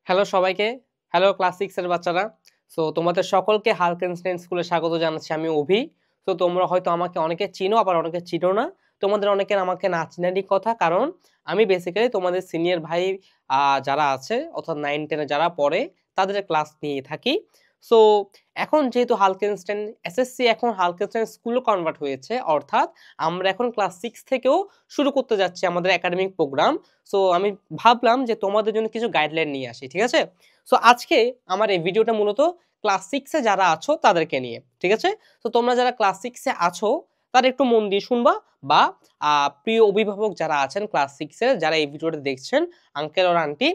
Hello সবাইকে। Hello class 6 এর বাচ্চারা। সো তোমাদের সকলকে হালকেনস্টাইন স্কুলে স্বাগত জানাচ্ছি। আমি অভি। সো তোমরা হয়তো আমাকে অনেকে চিনো আবার অনেকে চিনো না। তোমাদের অনেকের আমাকে না চিনারই কথা। কারণ আমি বেসিক্যালি তোমাদের সিনিয়র ভাই যারা আছে অর্থাৎ 9-10 এ যারা পড়ে তাদের ক্লাস নিয়ে থাকি। সো এখন যেহেতু হালকেনস্টাইন এসএসসি এখন হালকেনস্টাইন স্কুলে কনভার্ট হয়েছে। অর্থাৎ আমরা এখন ক্লাস 6 থেকেও শুরু করতে যাচ্ছি আমাদের একাডেমিক প্রোগ্রাম। সো আমি ভাবলাম যে তোমাদের জন্য কিছু গাইডলাইন নিয়ে আসি, ঠিক আছে? সো আজকে আমার এই ভিডিওটা মূলত ক্লাস 6 এ যারা আছো তাদেরকে নিয়ে, ঠিক আছে? তো তোমরা যারা ক্লাস 6 এ আছো তারা একটু মন দিয়ে শুনবা বা প্রিয় অভিভাবক যারা আছেন ক্লাস 6 এর যারা এই ভিডিওটা দেখছেন আঙ্কেল আর আন্টি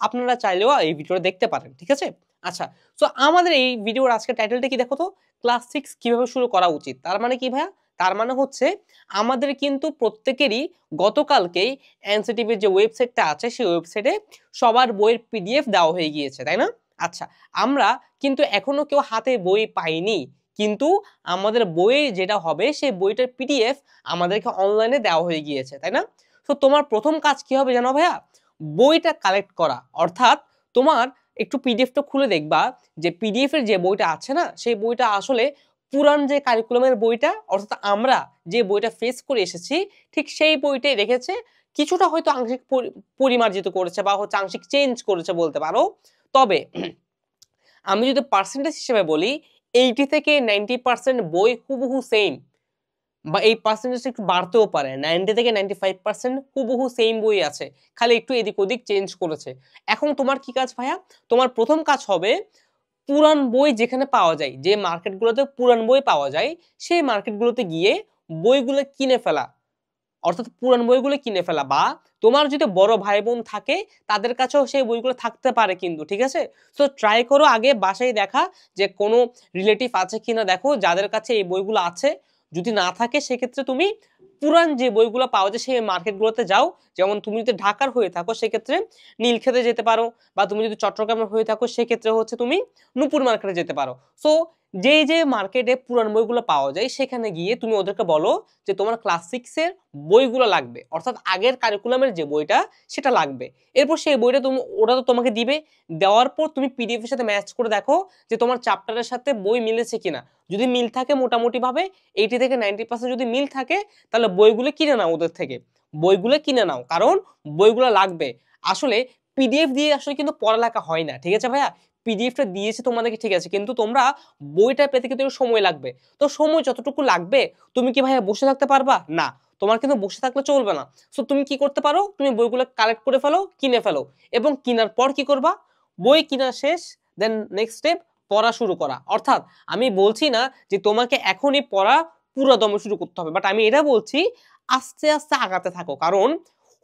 আপনারা চাইলেও এই ভিডিওটা দেখতে পারেন, ঠিক আছে? আচ্ছা, সো আমাদের এই ভিডিওর আজকের টাইটেলটা কি দেখো তো, ক্লাস 6 কিভাবে শুরু করা উচিত। তার মানে কি ভাইয়া? তার মানে হচ্ছে আমাদের কিন্তু প্রত্যেকেরই গতকালকেই এনসিটিভির যে ওয়েবসাইটটা আছে সেই ওয়েবসাইটে সবার বইয়ের পিডিএফ দেওয়া হয়ে গিয়েছে, তাই না? আচ্ছা, আমরা কিন্তু এখনো কেউ হাতে বই পাইনি, কিন্তু আমাদের বইয়ে যেটা হবে সেই বইটার পিডিএফ আমাদেরকে অনলাইনে দেওয়া হয়ে গিয়েছে, তাই না? তো তোমার প্রথম কাজ কি হবে জানো ভাইয়া? বইটা কালেক্ট করা। অর্থাৎ তোমার একটু পিডিএফটা খুলে দেখবা যে পিডিএফ এর যে বইটা আছে না সেই বইটা আসলে পুরান যে কারিকুলামের বইটা অর্থাৎ আমরা যে বইটা ফেস করে এসেছি ঠিক সেই বইটাই রেখেছে, কিছুটা হয়তো আংশিক পরিমার্জিত করেছে বা হচ্ছে আংশিক চেঞ্জ করেছে বলতে পারো। তবে আমি যদি পার্সেন্টেজ হিসেবে বলি 80 থেকে 90% বই হুবহু সেম, বা এই পার্সেন্টেজটা একটু বাড়তেও পারে। 90 থেকে 95% হুবহু সেম বই আছে, খালি একটু এদিক ওদিক চেঞ্জ করেছে। এখন তোমার কি কাজ ভাইয়া? তোমার প্রথম কাজ হবে পুরান বই যেখানে পাওয়া যায়, যে মার্কেটগুলোতে পুরান বই পাওয়া যায় সেই মার্কেটগুলোতে গিয়ে বইগুলো কিনে ফেলা। অর্থাৎ পুরান বইগুলো কিনে ফেলা, বা তোমার যদি বড় ভাই বোন থাকে তাদের কাছেও সেই বইগুলো থাকতে পারে কিন্তু, ঠিক আছে? তো ট্রাই করো আগে বাসায় দেখা যে কোনো রিলেটিভ আছে কিনা, দেখো যাদের কাছে এই বইগুলো আছে। যদি না থাকে সেক্ষেত্রে তুমি পুরান যে বইগুলো পাওয়া যায় সেই মার্কেটগুলোতে যাও। যেমন তুমি যদি ঢাকার হয়ে থাকো সেক্ষেত্রে নীলক্ষেতে যেতে পারো, বা তুমি যদি চট্টগ্রামের হয়ে থাকো সেক্ষেত্রে হচ্ছে তুমি নূপুর মার্কেটে যেতে পারো। সো যে যে মার্কেটে পুরান বইগুলো পাওয়া যায় সেখানে গিয়ে তুমি ওদেরকে বলো যে তোমার ক্লাস 6 এর বইগুলো লাগবে, অর্থাৎ আগের কারিকুলামের যে বইটা সেটা লাগবে। এরপর সেই বইটা ওরা তো তোমাকে দিবে। দেওয়ার পর তুমি পিডিএফ এর সাথে ম্যাচ করে দেখো যে তোমার চ্যাপ্টারের সাথে বই মিলেছে কিনা। যদি মিল থাকে মোটামুটি ভাবে 80 থেকে 90% যদি মিল থাকে তাহলে বইগুলো কিনে নাও ওদের থেকে। বইগুলো কিনে নাও, কারণ বইগুলো লাগবে। আসলে পিডিএফ দিয়ে আসলে কিন্তু পড়ালেখা হয় না, ঠিক আছে ভাইয়া? পিডিএফটা দিয়েছে তোমাদেরকে, ঠিক আছে, কিন্তু তোমরা বইটা পেতে কিন্তু একটু সময় লাগবে। তো সময় যতটুকু লাগবে তুমি কি ভাইয়া বসে থাকতে পারবা? না, তোমার কিন্তু বসে থাকলে চলবে না। সো তুমি কি করতে পারো? তুমি বইগুলো কালেক্ট করে ফেলো, কিনে ফেলো। এবং কেনার পর কি করবা? বই কিনা শেষ, দেন নেক্সট স্টেপ পড়া শুরু করা। অর্থাৎ আমি বলছি না যে তোমাকে এখনই পড়া পুরো দমে শুরু করতে হবে, বাট আমি এটা বলছি আস্তে আস্তে আগাতে থাকো। কারণ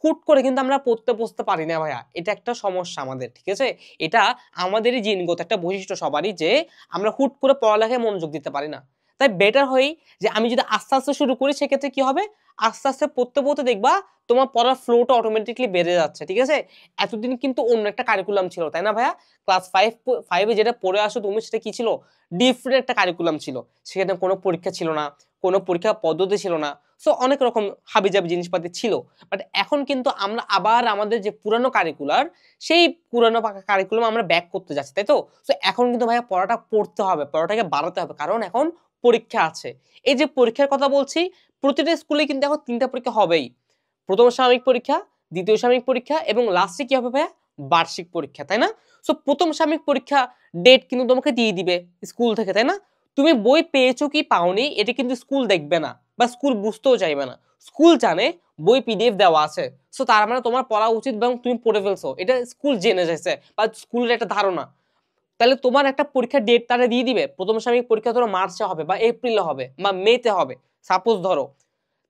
হুট করে কিন্তু আমরা পড়তে বসতে পারি না ভাইয়া, এটা একটা সমস্যা আমাদের, ঠিক আছে? এটা আমাদেরই জিনগত একটা বৈশিষ্ট্য সবারই, যে আমরা হুট করে পড়ালেখায় মনোযোগ দিতে পারি না। তাই বেটার হয় যে আমি যদি আস্তে আস্তে শুরু করি সেক্ষেত্রে কি হবে, আস্তে আস্তে পড়তে পড়তে দেখবা তোমার পড়ার ফ্লোটা অটোমেটিকলি বেড়ে যাচ্ছে, ঠিক আছে? এতদিন কিন্তু অন্য একটা কারিকুলাম ছিল, তাই না ভাইয়া? ক্লাস 5 যেটা পড়ে আসো তুমি সেটা কি ছিল? ডিফারেন্ট একটা কারিকুলাম ছিল। সেখানে কোনো পরীক্ষা ছিল না, কোনো পরীক্ষা পদ্ধতি ছিল না। সো অনেক রকম হাবিজাবি জিনিসপাতি ছিল। বাট এখন কিন্তু আমরা আবার আমাদের যে পুরানো কারিকুলার সেই পুরানো কারিকুলাম আমরা ব্যাক করতে যাচ্ছি, তাই তো? সো এখন কিন্তু ভাইয়া পড়াটা পড়তে হবে, পড়াটাকে বাড়াতে হবে, কারণ এখন পরীক্ষা আছে। এই যে পরীক্ষার কথা বলছি, প্রতিটা স্কুলে কিন্তু এখন 3টা পরীক্ষা হবেই। প্রথম সাময়িক পরীক্ষা, দ্বিতীয় সাময়িক পরীক্ষা এবং লাস্টে কি হবে ভাইয়া? বার্ষিক পরীক্ষা, তাই না? সো প্রথম সাময়িক পরীক্ষা ডেট কিন্তু তোমাকে দিয়ে দিবে স্কুল থেকে, তাই না? তুমি বই পেয়েছো কি পাওনি এটা কিন্তু স্কুল দেখবে না, বা স্কুল বুঝতেও চাইবে না। স্কুল জানে বই পিডিএফ দেওয়া আছে, সো তার মানে তোমার পড়া উচিত এবং তুমি পড়ে ফেলছো, এটা স্কুল জেনে যাচ্ছে বা স্কুলের একটা ধারণা। তাহলে তোমার একটা পরীক্ষার ডেট তারা দিয়ে দিবে, প্রথম সাময়িক পরীক্ষা ধরো মার্চে হবে বা এপ্রিলে হবে বা মেতে হবে, সাপোজ ধরো।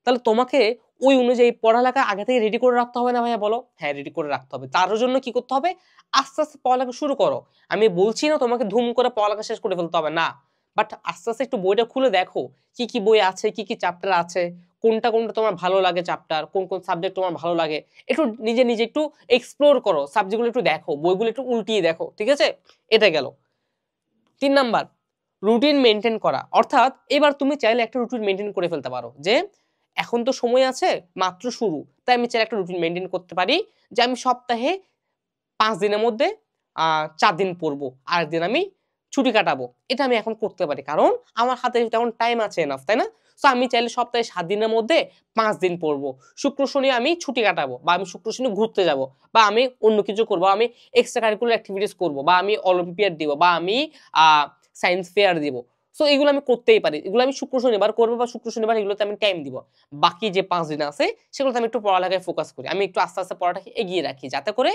তাহলে তোমাকে ওই অনুযায়ী পড়ালেখা আগে থেকে রেডি করে রাখতে হবে না ভাইয়া, বলো? হ্যাঁ, রেডি করে রাখতে হবে। তার জন্য কি করতে হবে? আস্তে আস্তে পড়ালেখা শুরু করো। আমি বলছি না তোমাকে ধুম করে পড়ালেখা শেষ করে ফেলতে হবে, না। বাট আস্তে আস্তে একটু বইটা খুলে দেখো কি কি বই আছে, কি কি চ্যাপ্টার আছে, কোনটা কোনটা তোমার ভালো লাগে চ্যাপ্টার, কোন কোন সাবজেক্ট তোমার ভালো লাগে। একটু নিজে নিজে একটু এক্সপ্লোর করো, সাবজেক্টগুলো একটু দেখো, বইগুলো একটু উল্টিয়ে দেখো, ঠিক আছে? এটা গেল 3 নাম্বার, রুটিন মেনটেন করা। অর্থাৎ এবার তুমি চাইলে একটা রুটিন মেনটেন করে ফেলতে পারো যে এখন তো সময় আছে, মাত্র শুরু, তাই আমি চাইলে একটা রুটিন মেনটেন করতে পারি যে আমি সপ্তাহে 5 দিনের মধ্যে 4 দিন পড়বো, আরেকদিন আমি ছুটি কাটাবো। এটা আমি এখন করতে পারি। কারণ আমার হাতে তেমন টাইম আছে এনাফ, তাই না? সো আমি চাইলে সপ্তাহে ৭ দিনের মধ্যে ৫ দিন পড়বো। শুক্র, শনি আমি ছুটি কাটাবো বা আমি শুক্র, শনি ঘুরতে যাবো বা আমি অন্য কিছু করবো। আমি এক্সট্রা কারিকুলার এক্টিভিটিস করবো বা আমি অলিম্পিয়াড দিব বা আমি আ সায়েন্স ফেয়ার দিব। সো এগুলো আমি করতেই পারি। এগুলো আমি শুক্র, শনিবার করবো বা শুক্র, শনিবার এগুলোতে আমি টাইম দিব। বাকি যে ৫ দিন আছে সেগুলোতে আমি একটু পড়ালেখায় ফোকাস করি। আমি একটু আস্তে, আস্তে পড়াটাকে এগিয়ে রাখি। যাতে করে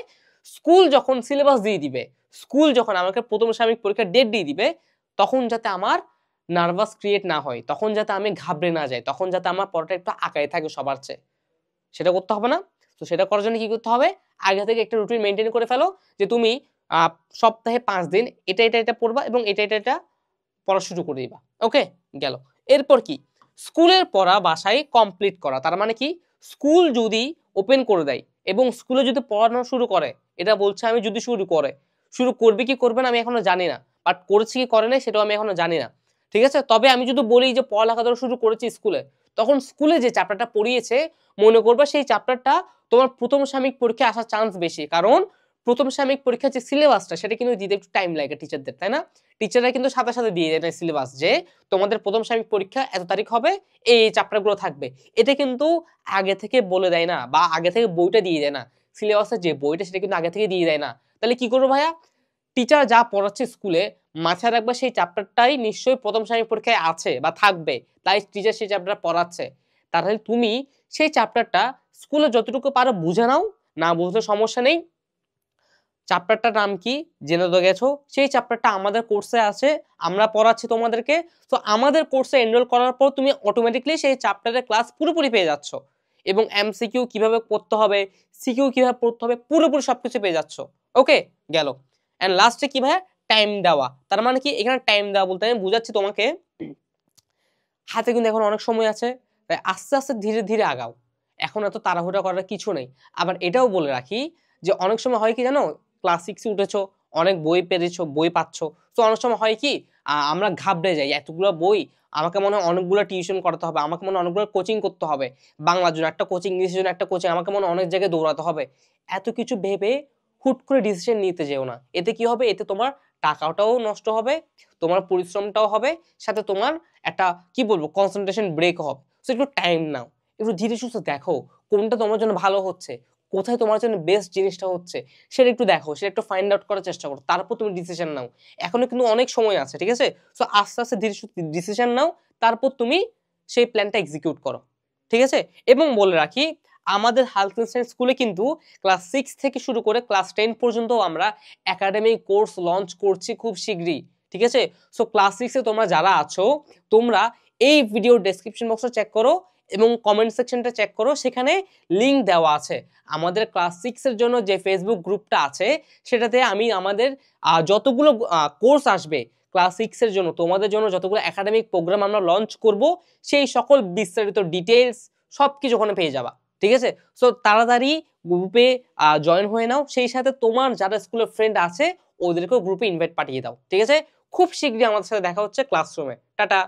স্কুল যখন সিলেবাস দিয়ে দিবে, স্কুল যখন আমাকে ১ম সাময়িক পরীক্ষার ডেট দিয়ে দিবে, তখন যাতে আমার নার্ভাস ক্রিয়েট না হয়, তখন যাতে আমি ঘাবড়ে না যাই, তখন যাতে আমার পড়াটা একটু আগায় থাকে সবার চেয়ে। সেটা করতে হবে না? তো সেটা করার জন্য কি করতে হবে? আগে থেকে একটা রুটিন মেইনটেইন করে ফেলো যে তুমি আ সপ্তাহে ৫ দিন এটা পড়বা এবং এটা পড়া শুরু করে দিবা। ওকে? গেল। এরপর কি? স্কুলের পড়া বাসায় কমপ্লিট করা। তার মানে কি? স্কুল যদি ওপেন করে দেয় এবং স্কুলে যদি পড়ানো শুরু করে, এটা বলছে আমি যদি শুরু করে। শুরু করবে কি করবে না আমি এখনো জানি না। বাট করেছে কি করে নাই সেটাও আমি এখনো জানি না। ঠিক আছে? তবে আমি যদি বলি যে পড়ালেখা ধরো শুরু করেছি স্কুলে, তখন স্কুলে যে চ্যাপ্টারটা পড়িয়েছে মনে করবা সেই চ্যাপ্টারটা তোমার ১ম সাময়িক পরীক্ষায় আসার চান্স বেশি। কারণ ১ম সাময়িক পরীক্ষার যে সিলেবাসটা সেটা কিন্তু দিতে একটু টাইম লাগে টিচারদের, তাই না? টিচাররা কিন্তু সাথে, সাথে দিয়ে দেয় সিলেবাস যে তোমাদের ১ম সাময়িক পরীক্ষা এত তারিখ হবে, এই চ্যাপ্টার গুলো থাকবে। এটা কিন্তু আগে থেকে বলে দেয় না বা আগে থেকে বইটা দিয়ে দেয় না। সিলেবাসের যে বইটা সেটা কিন্তু আগে থেকে দিয়ে দেয় না। তাহলে কি করবো ভাইয়া? টিচার যা পড়াচ্ছে স্কুলে মাথায় রাখবা সেই চ্যাপ্টারটাই নিশ্চয়ই ১ম সাময়িক পরীক্ষায় আছে বা থাকবে। তাই টিচার সেই চ্যাপ্টারটা পড়াচ্ছে। তাহলে তুমি সেই চ্যাপ্টারটা স্কুলে যতটুকু পারো বুঝে নাও, না বুঝলে সমস্যা নেই। চ্যাপ্টারটার নাম কি জেনে তো গেছো। সেই চ্যাপ্টারটা আমাদের কোর্সে আছে। আমরা পড়াচ্ছি তোমাদেরকে। তো আমাদের কোর্সে এনরোল করার পর তুমি অটোমেটিক্যালি সেই চ্যাপ্টারের ক্লাস পুরোপুরি পেয়ে যাচ্ছ। এবং এমসিকিউ কিভাবে পড়তে হবে, সিকিউ কিভাবে পড়তে হবে পুরোপুরি সবকিছু পেয়ে যাচ্ছ। ওকে? গেল। এন্ড লাস্টে কি ভাইয়া? টাইম দেওয়া। তার মানে কি? এখানে টাইম দেওয়া বলতে আমি বুঝাচ্ছি তোমাকে, হাতে কিন্তু এখন অনেক সময় আছে। তাই আস্তে, আস্তে ধীরে, ধীরে আগাও। এখন এত তাড়াহুড়া করার কিছু নেই। আবার এটাও বলে রাখি যে অনেক সময় হয় কি জানো? ক্লাস 6 এ উঠেছো, অনেক বই পেরেছো, বই পাচ্ছ। তো অনেক সময় হয় কি? আমরা ঘাবড়ে যাই। এতগুলা বই, আমাকে মনে হয় অনেকগুলা টিউশন করাতে হবে। আমাকে মনে হয় অনেকগুলো কোচিং করতে হবে। বাংলার জন্য একটা কোচিং, ইংলিশের জন্য একটা কোচিং, আমাকে মনে হয় অনেক জায়গায় দৌড়াতে হবে। এত কিছু ভেবে হুট করে ডিসিশন নিতে যেও না। এতে কি হবে? এতে তোমার টাকাটাও নষ্ট হবে, তোমার পরিশ্রমটাও হবে, সাথে তোমার একটা কি বলবো কনসেন্ট্রেশন ব্রেক হবে। সো একটু টাইম নাও। একটু ধীরে সুস্থে দেখো কোনটা তোমার জন্য ভালো হচ্ছে, কোথায় তোমার জন্য বেস্ট জিনিসটা হচ্ছে সেটা একটু দেখো, সেটা একটু ফাইন্ড আউট করার চেষ্টা করো। তারপর তুমি ডিসিশন নাও। এখনো কিন্তু অনেক সময় আছে, ঠিক আছে? সো আস্তে, আস্তে ধীরে সুস্থে ডিসিশন নাও। তারপর তুমি সেই প্ল্যানটা এক্সিকিউট করো। ঠিক আছে? এবং বলে রাখি আমাদের হেলথ সায়েন্স স্কুলে কিন্তু ক্লাস 6 থেকে শুরু করে ক্লাস 10 পর্যন্ত আমরা একাডেমিক কোর্স লঞ্চ করছি খুব শীঘ্রই। ঠিক আছে? সো ক্লাস 6 এ তোমরা যারা আছো তোমরা এই ভিডিওর ডেসক্রিপশন বক্সটা চেক করো এবং কমেন্ট সেকশনটা চেক করো, সেখানে লিংক দেওয়া আছে। আমাদের ক্লাস 6 এর জন্য যে ফেসবুক গ্রুপটা আছে সেটাতে আমি আমাদের যতগুলো কোর্স আসবে ক্লাস 6 এর জন্য, তোমাদের জন্য যতগুলো একাডেমিক প্রোগ্রাম আমরা লঞ্চ করব সেই সকল বিস্তারিত ডিটেইলস সবকিছু ওখানে পেয়ে যাবা। ঠিক আছে? সো তাড়াতাড়ি গ্রুপে জয়েন হয়ে নাও। সেই সাথে তোমার যারা স্কুলের ফ্রেন্ড আছে ওদেরকেও গ্রুপে ইনভাইট পাঠিয়ে দাও। ঠিক আছে? খুব শীঘ্রই আমাদের সাথে দেখা হচ্ছে ক্লাসরুমে। টাটা।